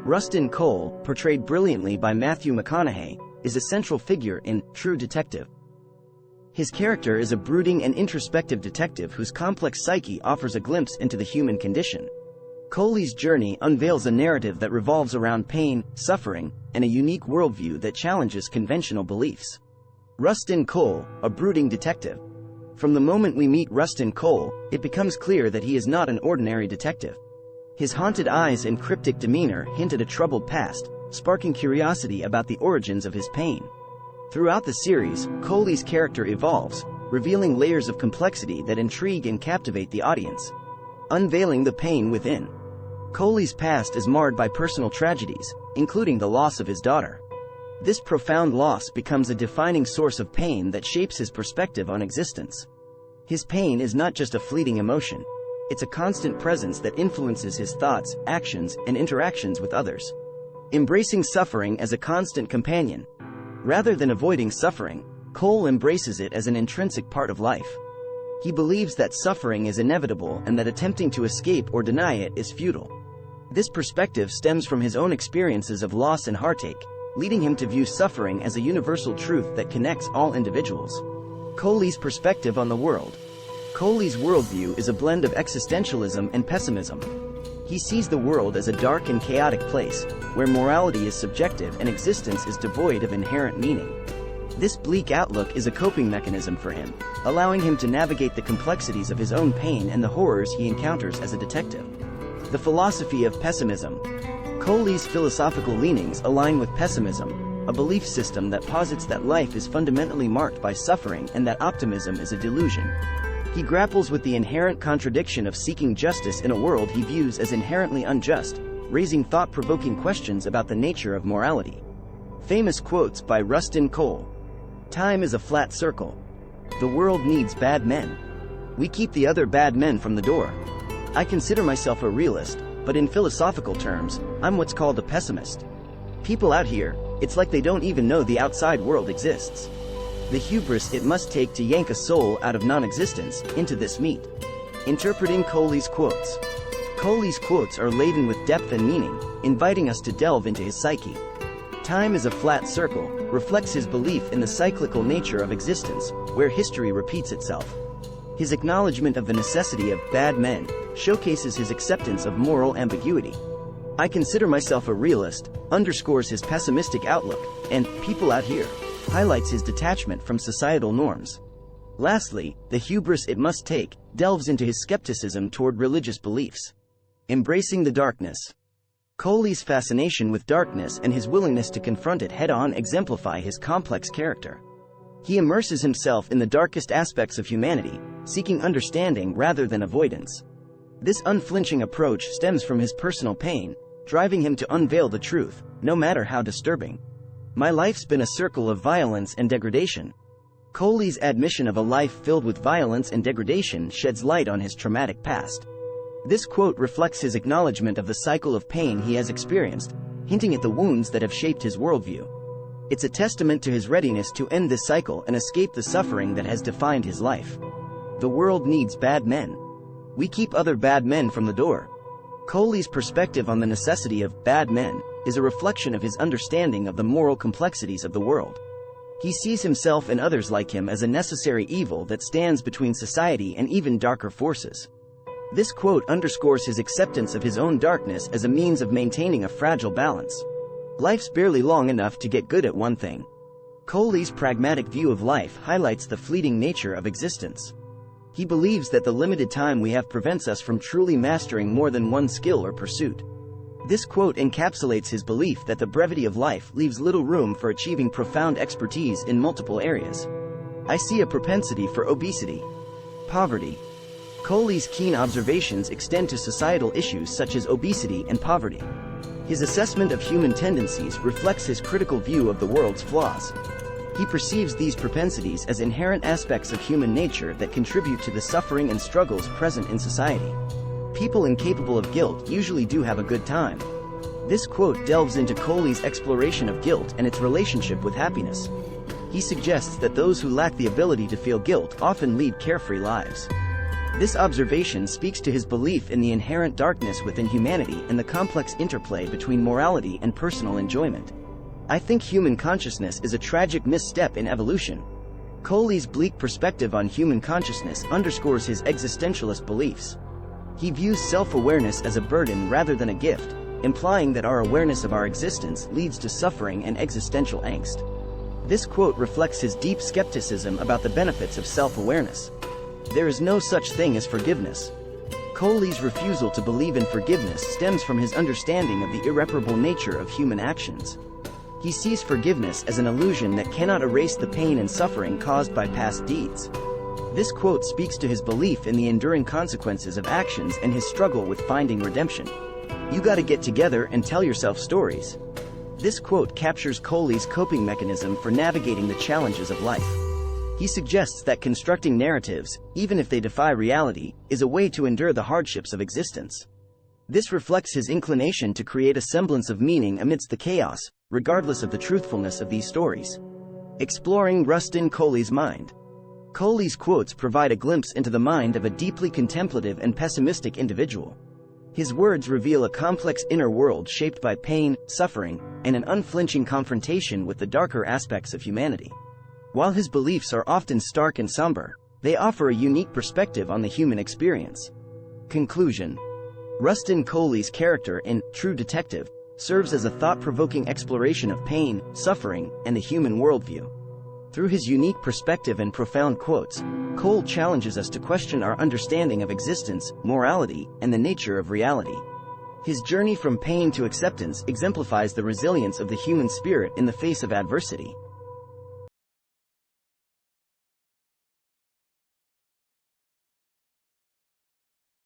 Rustin Cohle, portrayed brilliantly by Matthew McConaughey, is a central figure in True Detective. His character is a brooding and introspective detective whose complex psyche offers a glimpse into the human condition. Cohle's journey unveils a narrative that revolves around pain, suffering, and a unique worldview that challenges conventional beliefs. Rustin Cohle, a brooding detective. From the moment we meet Rustin Cohle, it becomes clear that he is not an ordinary detective. His haunted eyes and cryptic demeanor hint at a troubled past, sparking curiosity about the origins of his pain. Throughout the series, Cohle's character evolves, revealing layers of complexity that intrigue and captivate the audience. Unveiling the pain within. Cohle's past is marred by personal tragedies, including the loss of his daughter. This profound loss becomes a defining source of pain that shapes his perspective on existence. His pain is not just a fleeting emotion. It's a constant presence that influences his thoughts, actions, and interactions with others. Embracing suffering as a constant companion. Rather than avoiding suffering, Cohle embraces it as an intrinsic part of life. He believes that suffering is inevitable and that attempting to escape or deny it is futile. This perspective stems from his own experiences of loss and heartache, leading him to view suffering as a universal truth that connects all individuals. Cohle's perspective on the world. Cohle's worldview is a blend of existentialism and pessimism. He sees the world as a dark and chaotic place, where morality is subjective and existence is devoid of inherent meaning. This bleak outlook is a coping mechanism for him, allowing him to navigate the complexities of his own pain and the horrors he encounters as a detective. The philosophy of pessimism. Cohle's philosophical leanings align with pessimism, a belief system that posits that life is fundamentally marked by suffering and that optimism is a delusion. He grapples with the inherent contradiction of seeking justice in a world he views as inherently unjust, raising thought-provoking questions about the nature of morality. Famous quotes by Rustin Cohle. Time is a flat circle. The world needs bad men. We keep the other bad men from the door. I consider myself a realist, but in philosophical terms, I'm what's called a pessimist. People out here, it's like they don't even know the outside world exists. The hubris it must take to yank a soul out of non-existence into this meat. Interpreting Cohle's quotes. Cohle's quotes are laden with depth and meaning, inviting us to delve into his psyche. Time is a flat circle reflects his belief in the cyclical nature of existence, where history repeats itself. His acknowledgement of the necessity of bad men showcases his acceptance of moral ambiguity. I consider myself a realist underscores his pessimistic outlook, and people out here highlights his detachment from societal norms. Lastly, the hubris it must take delves into his skepticism toward religious beliefs. Embracing the darkness. Cohle's fascination with darkness and his willingness to confront it head-on exemplify his complex character. He immerses himself in the darkest aspects of humanity, seeking understanding rather than avoidance. This unflinching approach stems from his personal pain, driving him to unveil the truth, no matter how disturbing. My life's been a circle of violence and degradation. Cohle's admission of a life filled with violence and degradation sheds light on his traumatic past. This quote reflects his acknowledgement of the cycle of pain he has experienced, hinting at the wounds that have shaped his worldview. It's a testament to his readiness to end this cycle and escape the suffering that has defined his life. The world needs bad men. We keep other bad men from the door. Cohle's perspective on the necessity of bad men is a reflection of his understanding of the moral complexities of the world. He sees himself and others like him as a necessary evil that stands between society and even darker forces. This quote underscores his acceptance of his own darkness as a means of maintaining a fragile balance. Life's barely long enough to get good at one thing. Cohle's pragmatic view of life highlights the fleeting nature of existence. He believes that the limited time we have prevents us from truly mastering more than one skill or pursuit. This quote encapsulates his belief that the brevity of life leaves little room for achieving profound expertise in multiple areas. I see a propensity for obesity. Poverty. Cohle's keen observations extend to societal issues such as obesity and poverty. His assessment of human tendencies reflects his critical view of the world's flaws. He perceives these propensities as inherent aspects of human nature that contribute to the suffering and struggles present in society. People incapable of guilt usually do have a good time. This quote delves into Cohle's exploration of guilt and its relationship with happiness. He suggests that those who lack the ability to feel guilt often lead carefree lives. This observation speaks to his belief in the inherent darkness within humanity and the complex interplay between morality and personal enjoyment. I think human consciousness is a tragic misstep in evolution. Cohle's bleak perspective on human consciousness underscores his existentialist beliefs. He views self-awareness as a burden rather than a gift, implying that our awareness of our existence leads to suffering and existential angst. This quote reflects his deep skepticism about the benefits of self-awareness. There is no such thing as forgiveness. Cohle's refusal to believe in forgiveness stems from his understanding of the irreparable nature of human actions. He sees forgiveness as an illusion that cannot erase the pain and suffering caused by past deeds. This quote speaks to his belief in the enduring consequences of actions and his struggle with finding redemption. You gotta get together and tell yourself stories. This quote captures Cohle's coping mechanism for navigating the challenges of life. He suggests that constructing narratives, even if they defy reality, is a way to endure the hardships of existence. This reflects his inclination to create a semblance of meaning amidst the chaos, regardless of the truthfulness of these stories. Exploring Rustin Cohle's mind. Cohle's quotes provide a glimpse into the mind of a deeply contemplative and pessimistic individual. His words reveal a complex inner world shaped by pain, suffering, and an unflinching confrontation with the darker aspects of humanity. While his beliefs are often stark and somber, they offer a unique perspective on the human experience. Conclusion. Rustin Cohle's character in True Detective serves as a thought-provoking exploration of pain, suffering, and the human worldview. Through his unique perspective and profound quotes, Cohle challenges us to question our understanding of existence, morality, and the nature of reality. His journey from pain to acceptance exemplifies the resilience of the human spirit in the face of adversity.